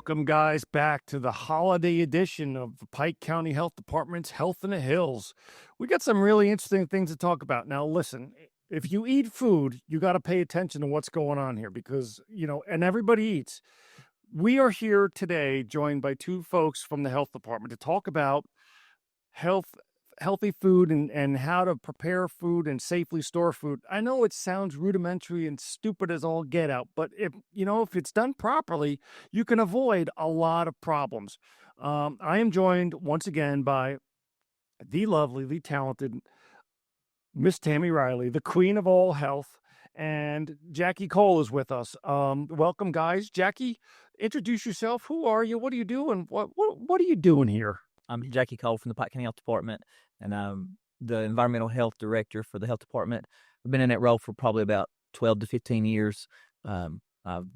Welcome, guys, back to the holiday edition of the Pike County Health Department's Health in the Hills. We got some really interesting things to talk about. Now, listen, if you eat food, you got to pay attention to what's going on here because, and everybody eats. We are here today joined by two folks from the health department to talk about healthy food and how to prepare food and safely store food. I know it sounds rudimentary and stupid as all get out, but if it's done properly, you can avoid a lot of problems. I am joined once again by the lovely, the talented Miss Tammy Riley, the queen of all health, and Jackie Cole is with us. Welcome, guys. Jackie, introduce yourself. Who are you? What are you doing? What are you doing here? I'm Jackie Cole from the Pike County Health Department, and I'm the Environmental Health Director for the Health Department. I've been in that role for probably about 12 to 15 years. I've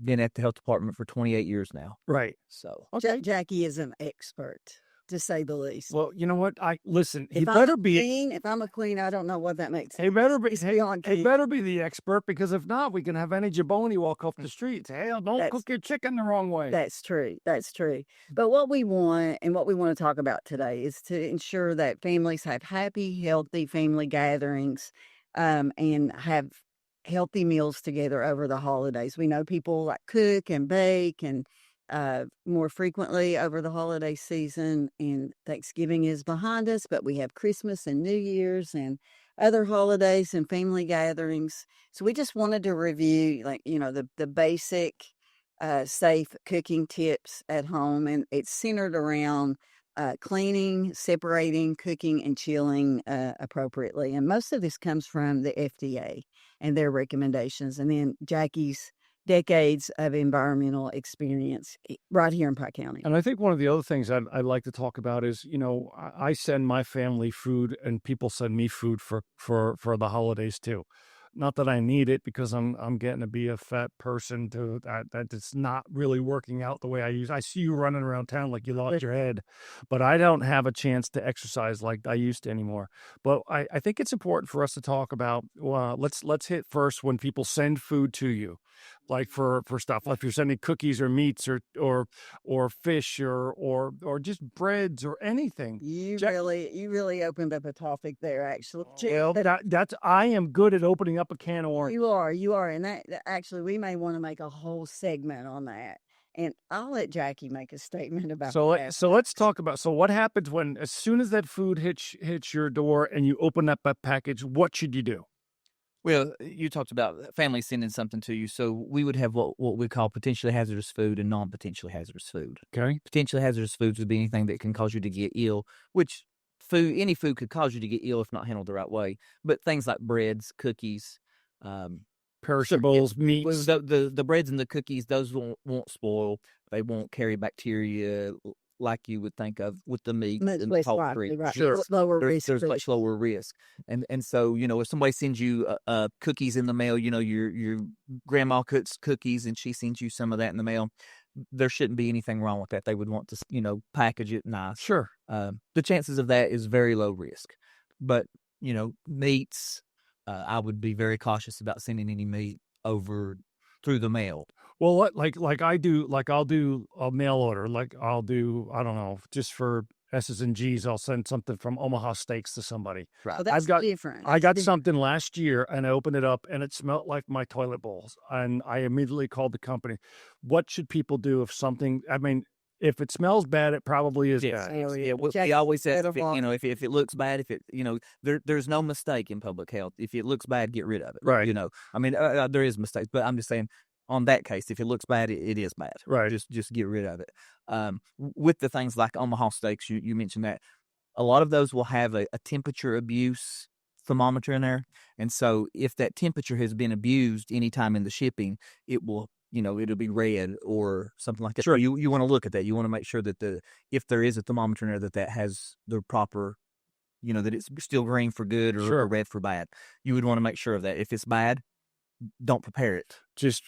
been at the Health Department for 28 years now. Right. So Jackie is an expert, to say the least. Well, you know what? If I'm a queen, I don't know what that makes. He better be the expert, because if not, we can have any jabroni walk off the streets. Hell, don't cook your chicken the wrong way. That's true. But what we want to talk about today is to ensure that families have happy, healthy family gatherings, and have healthy meals together over the holidays. We know people like cook and bake and more frequently over the holiday season, and Thanksgiving is behind us, but we have Christmas and New Year's and other holidays and family gatherings. So we just wanted to review the basic safe cooking tips at home, and it's centered around cleaning, separating, cooking, and chilling appropriately. And most of this comes from the FDA and their recommendations, and then Jackie's decades of environmental experience right here in Pike County. And I think one of the other things I'd like to talk about is, I send my family food and people send me food for the holidays too. Not that I need it, because I'm getting to be a fat person that it's not really working out the way I see you running around town like you lost your head, but I don't have a chance to exercise like I used to anymore. But I think it's important for us to talk about, let's hit first when people send food to you, like for stuff, like if you're sending cookies or meats or fish or just breads or anything. You really opened up a topic there, actually. Well, I am good at opening up a can of orange. You are, and that actually we may want to make a whole segment on that. And I'll let Jackie make a statement about that. So let's talk about, what happens as soon as that food hits your door and you open up that package, what should you do? Well, you talked about family sending something to you, so we would have what we call potentially hazardous food and non-potentially hazardous food. Okay. Potentially hazardous foods would be anything that can cause you to get ill, which any food could cause you to get ill if not handled the right way. But things like breads, cookies, perishables, meats. The breads and the cookies, those won't spoil. They won't carry bacteria like you would think of with the meat and poultry. Right. Sure. There's much lower risk. And so, if somebody sends you cookies in the mail, your grandma cooks cookies and she sends you some of that in the mail, there shouldn't be anything wrong with that. They would want to, package it nice. Sure. The chances of that is very low risk. But, meats, I would be very cautious about sending any meat over through the mail. Well, I'll do a mail order. I'll do, I don't know, just for S's and G's, I'll send something from Omaha Steaks to somebody. Right. Oh, that's different. I got something last year and I opened it up and it smelled like my toilet bowls. And I immediately called the company. What should people do if it smells bad, it probably is bad. Yeah, we always say, if it looks bad, there's no mistake in public health. If it looks bad, get rid of it. Right. There is mistakes, but I'm just saying, on that case, if it looks bad, it is bad. Right. Just get rid of it. With the things like Omaha Steaks, you mentioned that. A lot of those will have a temperature abuse thermometer in there. And so if that temperature has been abused anytime in the shipping, it will, it'll be red or something like that. Sure. So you want to look at that. You want to make sure that if there is a thermometer in there, that has the proper, that it's still green for good or red for bad. You would want to make sure of that. If it's bad, don't prepare it. Just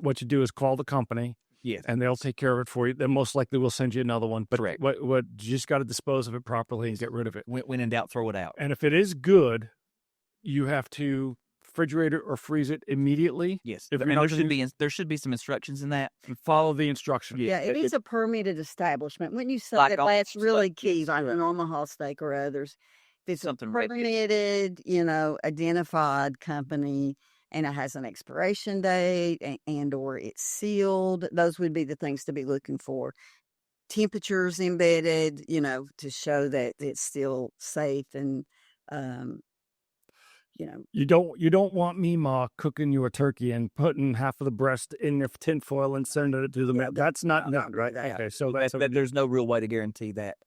what you do is call the company. Yes. And they'll take care of it for you. Then most likely we'll send you another one. But correct. What you just got to dispose of it properly and get rid of it. When in doubt, throw it out. And if it is good, you have to refrigerator or freeze it immediately. Yes, If and you're not there should be some instructions in that. follow the instructions. Yeah, if it's a permitted establishment, when you say Like that, all that's stuff, really key, yes, like correct. an Omaha Steak or others. If it's a Something red- permitted, identified company and it has an expiration date and or it's sealed, those would be the things to be looking for. Temperatures embedded, to show that it's still safe and, um, You don't want me, Ma, cooking you a turkey and putting half of the breast in your tinfoil and sending it to the Yeah, mail. That's not no, done, right? yeah. Okay, so there's no real way to guarantee that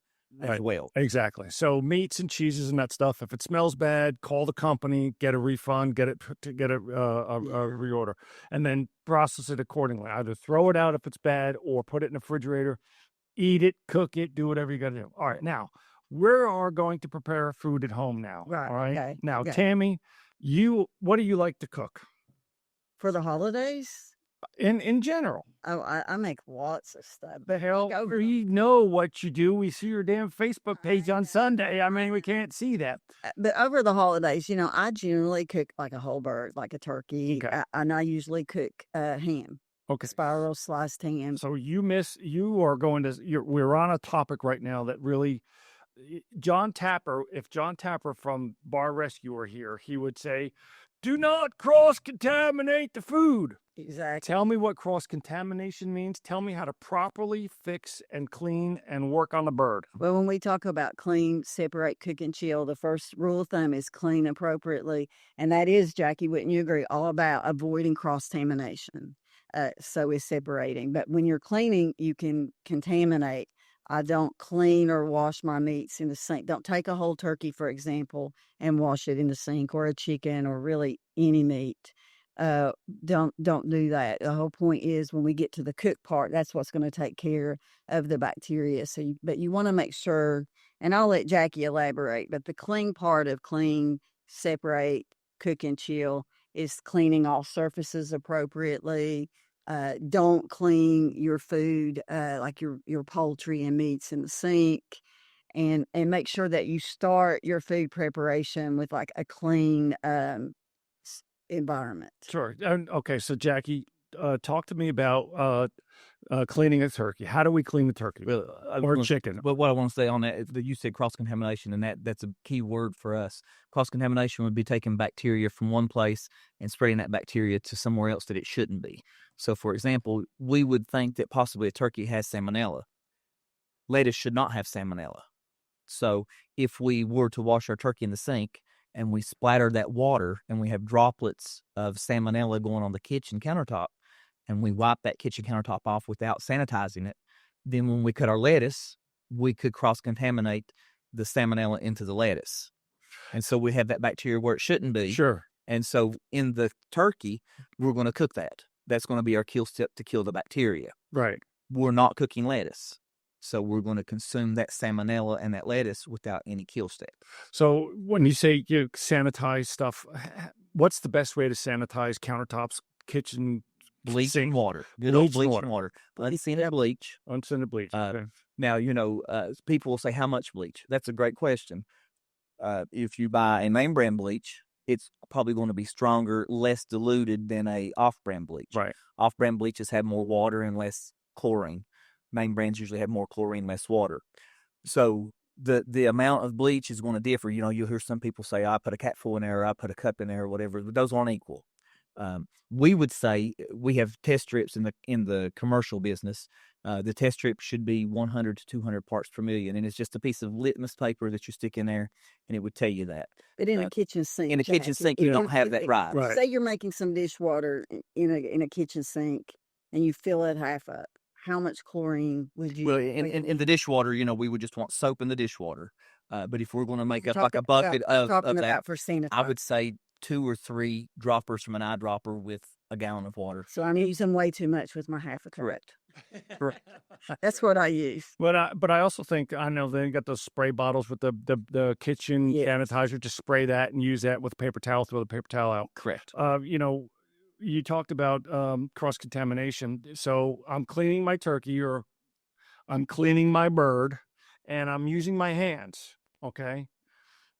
as Right. well. Exactly. So meats and cheeses and that stuff. If it smells bad, call the company, get a refund, get a reorder, and then process it accordingly. Either throw it out if it's bad, or put it in the refrigerator. Eat it, cook it, do whatever you got to do. All right, now we are going to prepare food at home now. Right, All right. okay, Now, okay. Tammy, what do you like to cook For the holidays, in general? oh, I make lots of stuff. The hell, Go- we know what you do. We see your damn Facebook page on Sunday. I mean, we can't see that. But over the holidays, I generally cook like a whole bird, like a turkey, Okay. and I usually cook ham, Okay. spiral sliced ham. So we're on a topic right now that really, John Tapper, if John Tapper from Bar Rescue were here, he would say, do not cross-contaminate the food. Exactly. Tell me what cross-contamination means. Tell me how to properly fix and clean and work on the bird. Well, when we talk about clean, separate, cook, and chill, the first rule of thumb is clean appropriately. And that is, Jackie, wouldn't you agree, all about avoiding cross-contamination. So is separating. But when you're cleaning, you can contaminate. I don't clean or wash my meats in the sink. Don't take a whole turkey, for example, and wash it in the sink, or a chicken, or really any meat. Don't do that. The whole point is when we get to the cook part, that's what's going to take care of the bacteria. But you want to make sure, and I'll let Jackie elaborate, but the clean part of clean, separate, cook, and chill is cleaning all surfaces appropriately. Don't clean your food, like your poultry and meats in the sink, and make sure that you start your food preparation with like a clean environment. Sure. And okay, so Jackie, talk to me about cleaning a turkey. How do we clean the turkey or chicken? But what I want to say on that is that you said cross-contamination, and that's a key word for us. Cross-contamination would be taking bacteria from one place and spreading that bacteria to somewhere else that it shouldn't be. So, for example, we would think that possibly a turkey has salmonella. Lettuce should not have salmonella. So if we were to wash our turkey in the sink and we splatter that water and we have droplets of salmonella going on the kitchen countertop, and we wipe that kitchen countertop off without sanitizing it, then when we cut our lettuce, we could cross-contaminate the salmonella into the lettuce. And so we have that bacteria where it shouldn't be. Sure. And so in the turkey, we're going to cook that. That's going to be our kill step to kill the bacteria. Right. We're not cooking lettuce. So we're going to consume that salmonella and that lettuce without any kill step. So when you say you sanitize stuff, what's the best way to sanitize countertops, kitchen, Bleach sink? and water. Good Bleach old and bleach water. and water. Unscented bleach. Unscented bleach. Okay. Now, people will say, how much bleach? That's a great question. If you buy a name brand bleach, it's probably going to be stronger, less diluted than a off-brand bleach. Right. Off-brand bleaches have more water and less chlorine. Name brands usually have more chlorine, less water. So the amount of bleach is going to differ. You'll hear some people say, I put a capful in there, or I put a cup in there, or whatever. But those aren't equal. We would say we have test strips in the commercial business. The test strip should be 100 to 200 parts per million, and it's just a piece of litmus paper that you stick in there, and it would tell you that. But in a kitchen sink, In a kitchen sink, you don't have that right. Right. Say you're making some dishwater in a kitchen sink, and you fill it half up. How much chlorine would you? Well, in the dishwater, we would just want soap in the dishwater. But if we're going to make We're up like a talking bucket about- of talking that, about for sanitizer. I would say 2 or 3 droppers from an eyedropper with a gallon of water. So I'm using way too much with my half a cup. Correct. That's what I use. But I also think, I know they got those spray bottles with the kitchen Yes. sanitizer. Just spray that and use that with a paper towel. Throw the paper towel out. Correct. You talked about cross-contamination. So I'm cleaning my turkey, or I'm cleaning my bird, and I'm using my hands. Okay.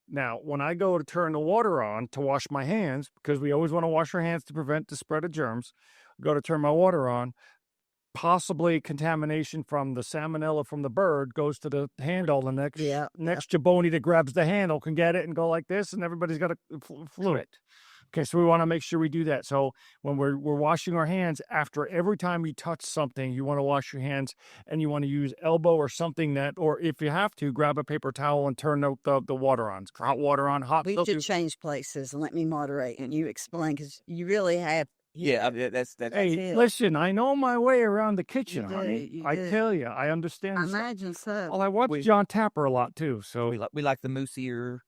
Now, when I go to turn the water on to wash my hands, because we always want to wash our hands to prevent the spread of germs, go to turn my water on, possibly contamination from the salmonella from the bird goes to the handle. The next jabroni that grabs the handle can get it and go like this, and everybody's got a fluid. Okay, so we want to make sure we do that. So when we're washing our hands, after every time you touch something, you want to wash your hands, and you want to use elbow or something that, or if you have to, grab a paper towel and turn the water on. Hot water on, hot. We should change places and let me moderate and you explain, because you really have. Yeah, that's Hey, listen, I know my way around the kitchen, honey. I tell you, I understand. I imagine so. Well, I watch John Tapper a lot too, so we like the moosier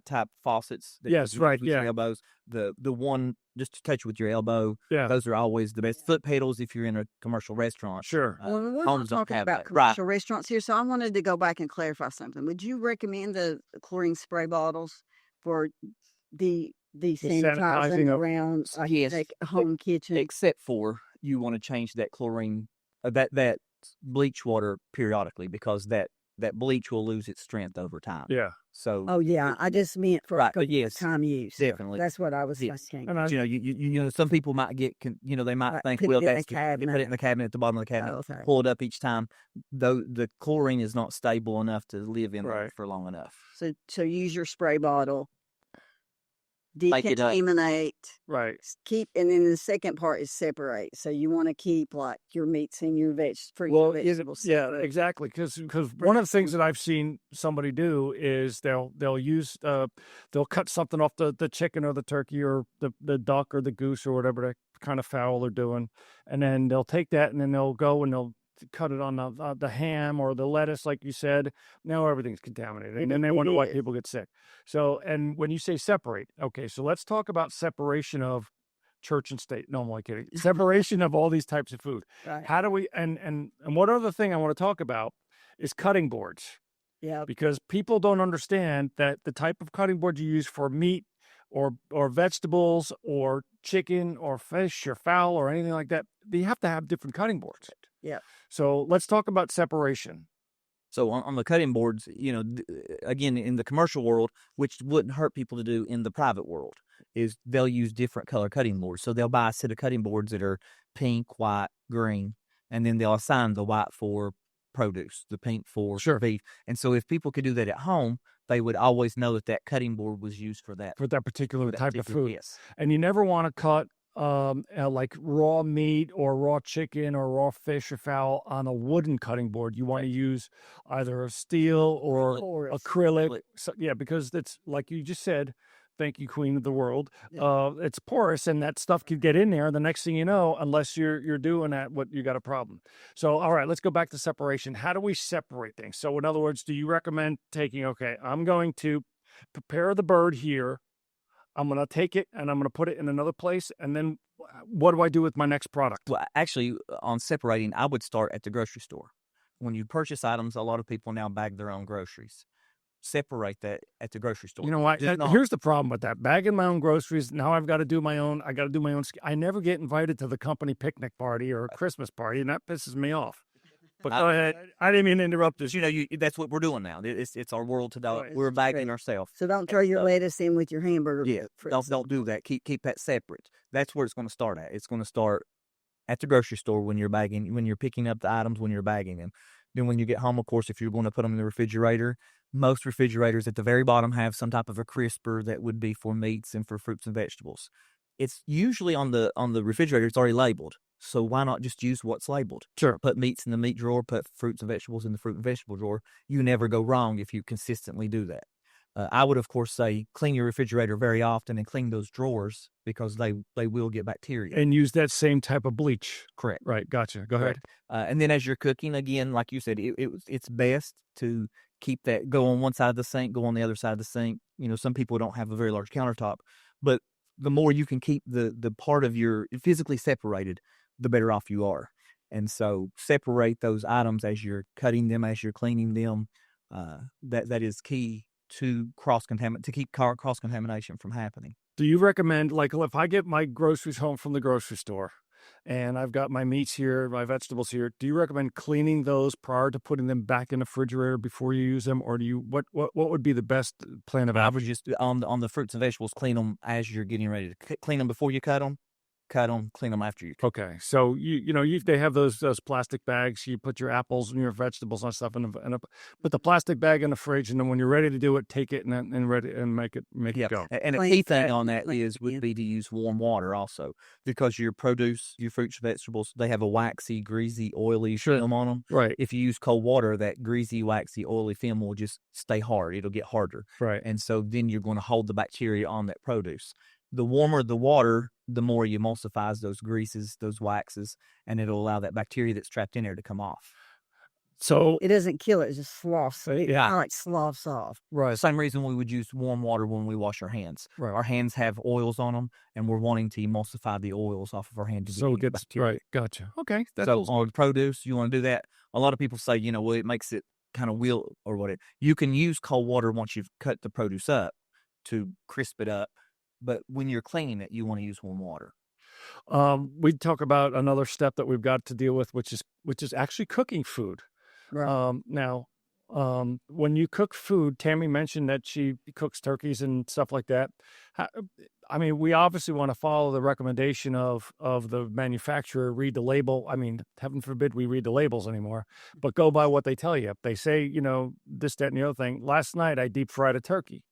type faucets. Yes, right, with your elbows. The one just to touch with your elbow. Yeah, those are always the best. Foot pedals if you're in a commercial restaurant. Sure. Well, we're not talking about commercial restaurants here, so I wanted to go back and clarify something. Would you recommend the chlorine spray bottles for the sanitizing around like home kitchen? Except for you want to change that chlorine, that bleach water periodically, because that bleach will lose its strength over time. Yeah. So. Oh yeah, I just meant for time use. Definitely. That's what I was thinking. And you know, some people might get, they might think, well, that's put it in the cabinet at the bottom of the cabinet, pull it up each time. Though the chlorine is not stable enough to live in there for long enough. So use your spray bottle. Decontaminate, right? Keep, and then the second part is separate. So you want to keep like your meats and your vegetables. Yeah, exactly. Because one of the things that I've seen somebody do is they'll use they'll cut something off the chicken or the turkey or the duck or the goose or whatever that kind of fowl they're doing, and then they'll take that and then they'll go and they'll cut it on the ham or the lettuce, like you said. Now everything's contaminated, and then they wonder why people get sick. So, and when you say separate, okay, so let's talk about separation of church and state. No, I'm only kidding. Separation of all these types of food. Right. How do we? And one other thing I want to talk about is cutting boards. Yeah. Because people don't understand that the type of cutting board you use for meat or vegetables or chicken or fish or fowl or anything like that, you have to have different cutting boards. Yeah. So let's talk about separation. So on the cutting boards, again, in the commercial world, which wouldn't hurt people to do in the private world, is they'll use different color cutting boards. So they'll buy a set of cutting boards that are pink, white, green, and then they'll assign the white for produce, the pink for beef. And so if people could do that at home, they would always know that cutting board was used for that particular type of food. Yes. And you never want to cut like raw meat or raw chicken or raw fish or fowl on a wooden cutting board. You want to use either a steel or acrylic. So, because it's like you just said. Thank you, Queen of the World. It's porous, and that stuff could get in there. The next thing you know, unless you're doing that, you got a problem. So, all right, let's go back to separation. How do we separate things? So, in other words, do you recommend taking? Okay, I'm going to prepare the bird here. I'm going to take it and I'm going to put it in another place. And then what do I do with my next product? Well, actually, on separating, I would start at the grocery store. When you purchase items, a lot of people now bag their own groceries. Separate that at the grocery store. You know what? Here's the problem with that. Bagging my own groceries. Now I've got to do my own. I got to do my own. I never get invited to the company picnic party or a Christmas party, and that pisses me off. But go ahead. I didn't mean to interrupt this. That's what we're doing now. It's our world today. We're bagging ourselves. So don't throw your lettuce in with your hamburger. Yeah, don't do that. Keep that separate. That's where it's going to start at. It's going to start at the grocery store when you're picking up the items, when you're bagging them. Then when you get home, of course, if you're going to put them in the refrigerator, most refrigerators at the very bottom have some type of a crisper that would be for meats and for fruits and vegetables. It's usually on the refrigerator, it's already labeled. So why not just use what's labeled? Sure. Put meats in the meat drawer, put fruits and vegetables in the fruit and vegetable drawer. You never go wrong if you consistently do that. I would, of course, say clean your refrigerator very often and clean those drawers because they will get bacteria. And use that same type of bleach. Correct. Right. Gotcha. Go ahead. And then as you're cooking, again, like you said, it's best to keep that, go on one side of the sink, go on the other side of the sink. Some people don't have a very large countertop, but the more you can keep the part of your physically separated, the better off you are. And so separate those items as you're cutting them, as you're cleaning them. That is key to keep cross-contamination from happening. Do you recommend, like, if I get my groceries home from the grocery store and I've got my meats here, my vegetables here. Do you recommend cleaning those prior to putting them back in the refrigerator before you use them, or do you what would be the best plan of I action? would just on the fruits and vegetables, clean them as you're getting ready to clean them before you cut them, clean them after you cut. Okay, so they have those plastic bags. You put your apples and your vegetables and stuff put the plastic bag in the fridge, and then when you're ready to do it, take it and ready and make it Yeah, go. and a Clean key thing that- on that clean is it would in. be to use warm water also, because your produce, your fruits, vegetables, they have a waxy, greasy, oily Sure. film on them. Right, If you use cold water, that greasy, waxy, oily film will just stay hard. It'll get harder. right. And so then you're going to hold the bacteria on that produce. The warmer the water, the more you emulsifies those greases, those waxes, and it'll allow that bacteria that's trapped in there to come off. So It doesn't kill it; it just sloughs. It Yeah. kinda like sloughs off. right, Same reason we would use warm water when we wash our hands. right. Our hands have oils on them, and we're wanting to emulsify the oils off of our hand to So get it gets bacteria. right. Gotcha. Okay, that's So on produce, you want to do that. A lot of people say, well, it makes it kind of wheel or whatever. You can use cold water once you've cut the produce up to crisp it up, but when you're cleaning it, you want to use warm water. we talk about another step that we've got to deal with, which is actually cooking food. Right. Now, when you cook food, Tammy mentioned that she cooks turkeys and stuff like that. I mean, we obviously want to follow the recommendation of the manufacturer, read the label. I mean, heaven forbid we read the labels anymore, but go by what they tell you. They say, this, that, and the other thing. Last night, I deep fried a turkey.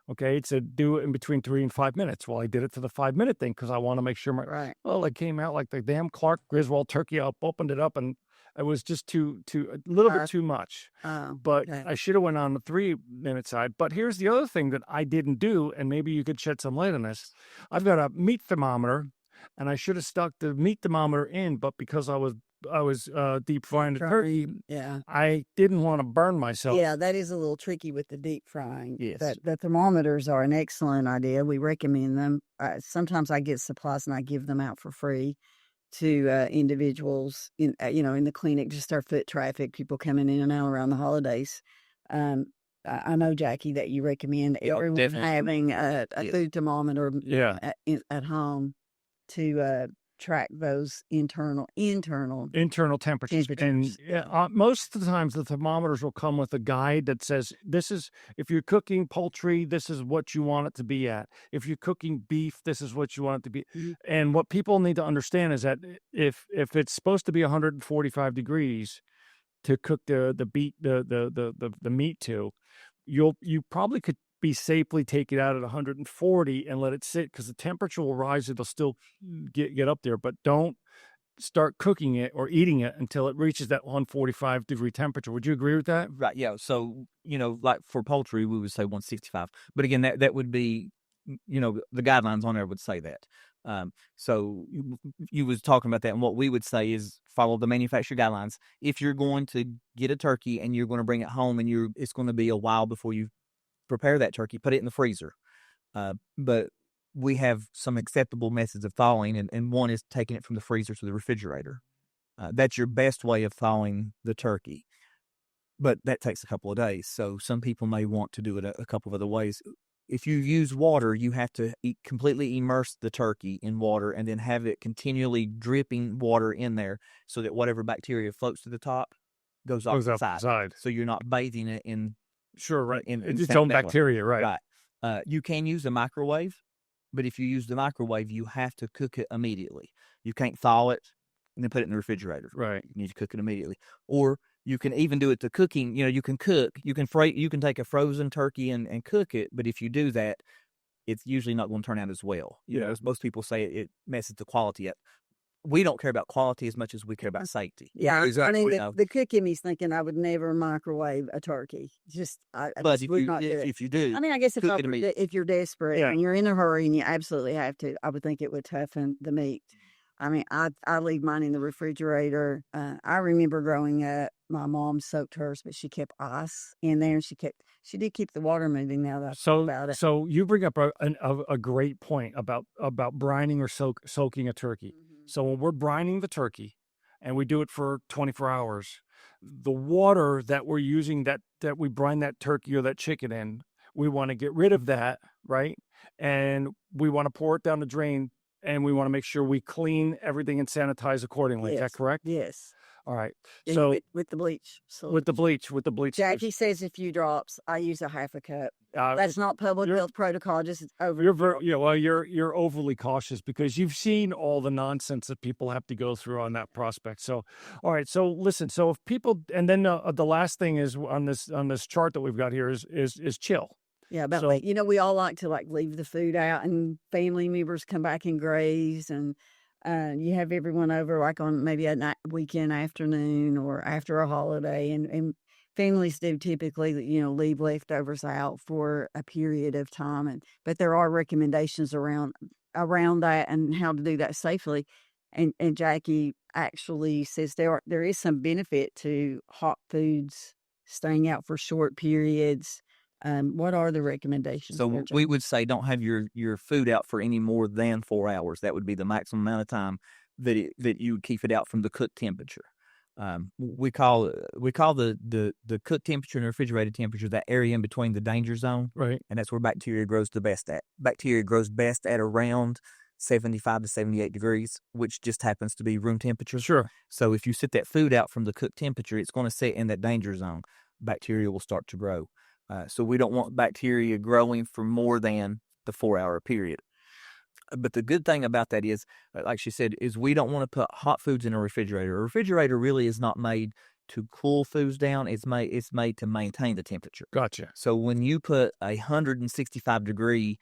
Okay, it said do it in between 3 and 5 minutes. Well, I did it to the 5-minute thing because I want to make sure Right. it came out like the damn Clark Griswold turkey. I opened it up and it was just a little bit too much. Oh, But okay. I should have went on the 3-minute side. But here's the other thing that I didn't do, and maybe you could shed some light on this. I've got a meat thermometer, and I should have stuck the meat thermometer in, but because I was deep frying the turkey, Yeah. I didn't want to burn myself. Yeah, that is a little tricky with the deep frying. Yes. The thermometers are an excellent idea. We recommend them. Sometimes I get supplies and I give them out for free to individuals in the clinic, just our foot traffic, people coming in and out around the holidays. I know, Jackie, that you recommend everyone definitely. having a Yeah. food thermometer Yeah. at home to track those internal Internal temperatures. And temperatures. most of the times the thermometers will come with a guide that says if you're cooking poultry, this is what you want it to be at. If you're cooking beef, this is what you want it to be. Mhm. And what people need to understand is that if it's supposed to be 145 degrees to cook the meat to, you probably could be safely take it out at 140 and let it sit, because the temperature will rise. It'll still get up there, but don't start cooking it or eating it until it reaches that 145 degree temperature. Would you agree with that? Right. Yeah. So, like for poultry, we would say 165. But again, that would be, the guidelines on there would say that. So you was talking about that, and what we would say is follow the manufacturer guidelines. If you're going to get a turkey and you're going to bring it home and it's going to be a while before you prepare that turkey, put it in the freezer. But we have some acceptable methods of thawing, and one is taking it from the freezer to the refrigerator. That's your best way of thawing the turkey. But that takes a couple of days. So some people may want to do it a couple of other ways. If you use water, you have to completely immerse the turkey in water and then have it continually dripping water in there so that whatever bacteria floats to the top goes off Goes the up the side. So you're not bathing it in. Sure, right. in It's its that own way. bacteria, right? Right. You can use a microwave, but if you use the microwave, you have to cook it immediately. You can't thaw it and then put it in the refrigerator. Right. You need to cook it immediately. Or you can even do it to cooking. You can cook. You can take a frozen turkey and cook it, but if you do that, it's usually not going to turn out as well. Yeah. Most people say it messes the quality up. We don't care about quality as much as we care about safety. Yeah, exactly. I mean, No. the cook in me's thinking I would never microwave a turkey. I But just would not do it. if you do, I mean, I guess cook it immediately. if you're desperate Yeah. and you're in a hurry and you absolutely have to, I would think it would toughen the meat. I mean, I leave mine in the refrigerator. I remember growing up, my mom soaked hers, but she kept ice in there. She did keep the water moving. Now that I think about it, So you bring up a great point about brining or soaking a turkey. Mhm. So when we're brining the turkey, and we do it for 24 hours, the water that we're using that we brine that turkey or that chicken in, we want to get rid of that, right? And we want to pour it down the drain and we want to make sure we clean everything and sanitize accordingly. Is that Yes. correct? Yes. All right. Yeah, So with the bleach. with the bleach. Jackie says a few drops. I use a half a cup. That's not public you're- health protocol. Just over. You're overly cautious because you've seen all the nonsense that people have to go through on that prospect. So, all right. So listen. So if people, and then the last thing is on this chart that we've got here is chill. Yeah, but So- we all like to leave the food out, and family members come back and graze, and you have everyone over on maybe a weekend afternoon or after a holiday, and families do typically leave leftovers out for a period of time, but there are recommendations around that and how to do that safely, and Jackie actually says there is some benefit to hot foods staying out for short periods. What are the recommendations? So there, we Jackie? would say don't have your food out for any more than 4 hours. That would be the maximum amount of time that you would keep it out from the cooked temperature. We call the cooked temperature and refrigerated temperature that area in between the danger zone, Right. and that's where bacteria grows the best at. Bacteria grows best at around 75 to 78 degrees, which just happens to be room temperature. Sure. So if you sit that food out from the cooked temperature, it's going to sit in that danger zone. Bacteria will start to grow. So we don't want bacteria growing for more than the 4-hour period. But the good thing about that is, like she said, is we don't want to put hot foods in a refrigerator. A refrigerator really is not made to cool foods down. It's made to maintain the temperature. Gotcha. So when you put 165-degree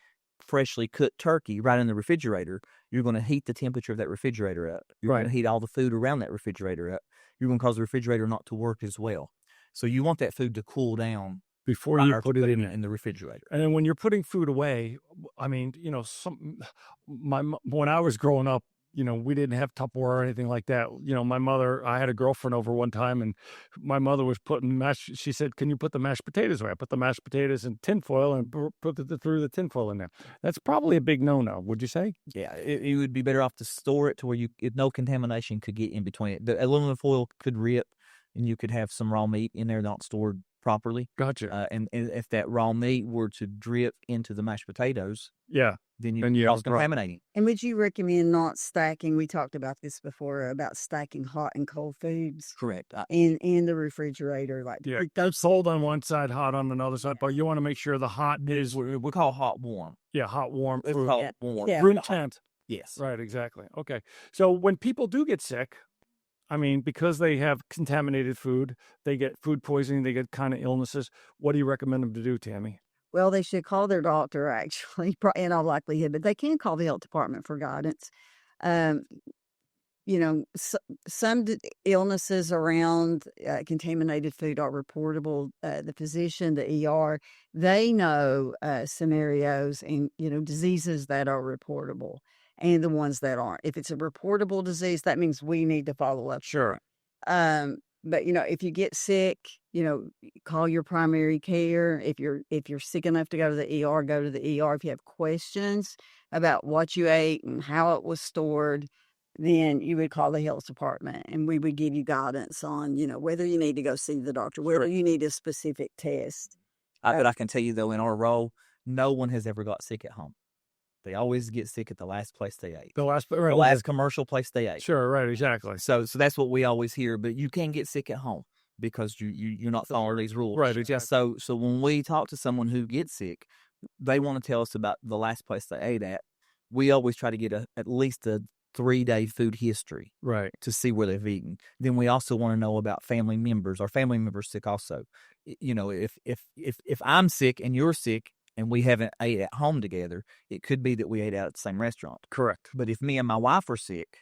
freshly cooked turkey right in the refrigerator, you're going to heat the temperature of that refrigerator up. You're Right. going to heat all the food around that refrigerator up. You're going to cause the refrigerator not to work as well. So you want that food to cool down Before you prior to put it putting in. the refrigerator. And then when you're putting food away, I mean, when I was growing up, we didn't have Tupperware or anything like that. My mother, I had a girlfriend over one time, and my mother was putting she said, "Can you put the mashed potatoes away?" I put the mashed potatoes in tinfoil and put through the tinfoil in there. That's probably a big no-no, would you say? Yeah, it would be better off to store it to where no contamination could get in between it. The aluminum foil could rip, and you could have some raw meat in there not stored properly. Gotcha. And if that raw meat were to drip into the mashed potatoes, Yeah. then Then you yeah, cause right. contaminating. And would you recommend not stacking? We talked about this before about stacking hot and cold foods Correct. in the refrigerator, Yeah. That's cold on one side, hot on another side, but you want to make sure the hot is We call hot warm. hot, warm, It's food. called warm. Yeah. Room temp. Yes. Right, exactly. Okay. So when people do get sick, I mean, because they have contaminated food, they get food poisoning, they get kind of illnesses. What do you recommend them to do, Tammy? Well, they should call their doctor, actually, in all likelihood, but they can call the health department for guidance. Um, some illnesses around contaminated food are reportable. The physician, the ER, they know scenarios and, diseases that are reportable and the ones that aren't. If it's a reportable disease, that means we need to follow up. Sure. But if you get sick, call your primary care. If you're sick enough to go to the ER, go to the ER. If you have questions about what you ate and how it was stored, then you would call the health department, and we would give you guidance on, whether you need to go see the doctor, whether you need a specific test. But I can tell you though, in our role, no one has ever got sick at home. They always get sick at the last place they ate. The last Commercial place they ate. Sure, right, exactly. So that's what we always hear. But you can get sick at home because you're not following these rules. Right, exactly. So when we talk to someone who gets sick, they want to tell us about the last place they ate at. We always try to get at least a 3-day food history, right, to see where they've eaten. Then we also want to know about family members. Are family members sick also? If I'm sick and you're sick, and we haven't ate at home together, it could be that we ate out at the same restaurant. Correct. But if me and my wife are sick,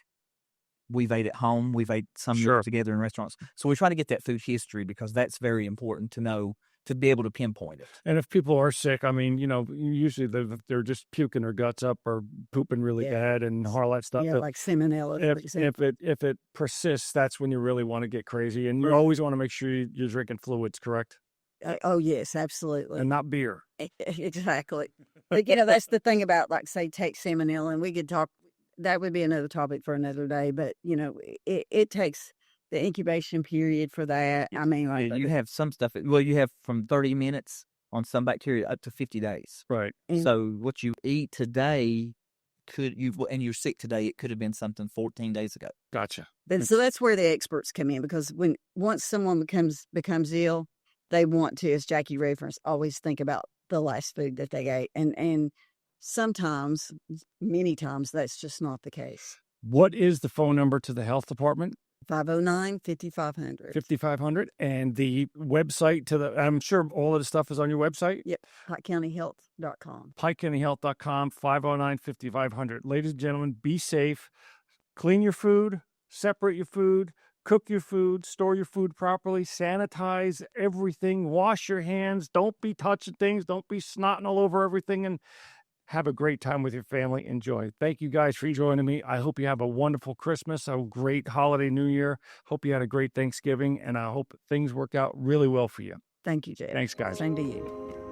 we've ate at home, we've ate some meals together in restaurants. So we try to get that food history because that's very important to know, to be able to pinpoint it. And if people are sick, I mean, usually they're just puking their guts up or pooping really bad and all that stuff. Yeah, like salmonella. If it persists, that's when you really want to get crazy. And you always want to make sure you're drinking fluids, correct? Oh, yes, absolutely. And not beer. Exactly. But, that's the thing about, say, take salmonella, and we could talk, that would be another topic for another day, but, it takes the incubation period for that. I mean, you have some stuff, you have from 30 minutes on some bacteria up to 50 days. Right. So what you eat today and you're sick today, it could have been something 14 days ago. Gotcha. So that's where the experts come in, because once someone becomes ill, they want to, as Jackie referenced, always think about the last food that they ate. And sometimes, many times, that's just not the case. What is the phone number to the health department? 509-5500. 5500. And the website I'm sure all of the stuff is on your website? Yep, PikeCountyHealth.com. PikeCountyHealth.com, 509-5500. Ladies and gentlemen, be safe. Clean your food, separate your food, cook your food, store your food properly, sanitize everything, wash your hands. Don't be touching things. Don't be snotting all over everything, and have a great time with your family. Enjoy. Thank you guys for joining me. I hope you have a wonderful Christmas, a great holiday New Year. Hope you had a great Thanksgiving, and I hope things work out really well for you. Thank you, Jeff. Thanks, guys. Same to you.